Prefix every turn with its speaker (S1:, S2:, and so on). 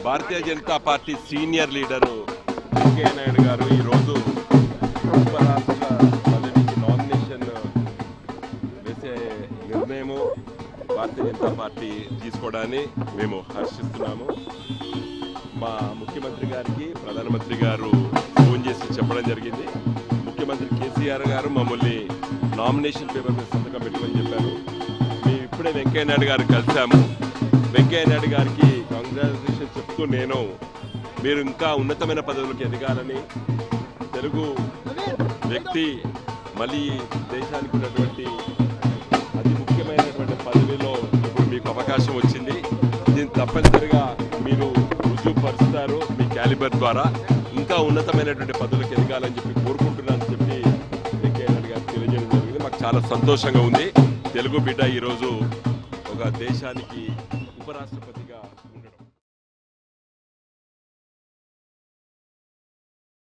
S1: భారతీయ Janata party senior leader Venkaiah Naidu గారు ఈరోజు ఉపరాష్ట్ర పదవికి నామినేషన్ వేసే నిర్ణయము భారతీయ జనతా పార్టీ తీసుకోవడాన్ని మేము హర్షిస్తున్నాము. మా ముఖ్యమంత్రి గారికి ప్రధానమంత్రి గారు ఫోన్ చేసి చెప్పడం జరిగింది. ముఖ్యమంత్రి కేసీఆర్ గారు మమ్మల్ని నామినేషన్ పేపర్ మీద సంతకం పెట్టమని చెప్పారు. మేము ఇప్పుడే వెంకయ్య నాయుడు గారు కలిసాము. వెంకయ్య నాయుడు గారికి కంగ్రాచులేషన్ చెప్తూ మీరు ఇంకా ఉన్నతమైన పదవులకు ఎదగాలని, తెలుగు వ్యక్తి మళ్ళీ దేశానికి ఉన్నటువంటి అతి ముఖ్యమైనటువంటి పదవిలో ఇప్పుడు మీకు అవకాశం వచ్చింది. దీన్ని తప్పనిసరిగా మీరు రుజువుపరుస్తారు. మీ క్యాలిబర్ ద్వారా ఇంకా ఉన్నతమైనటువంటి పదవులకు ఎదగాలని చెప్పి కోరుకుంటున్నానని చెప్పి వెంకయ్య నాయుడు గారు తెలియజేయడం జరిగింది. మాకు చాలా సంతోషంగా ఉంది. తెలుగు బిడ్డ ఈరోజు ఒక దేశానికి ఉపరాష్ట్రపతి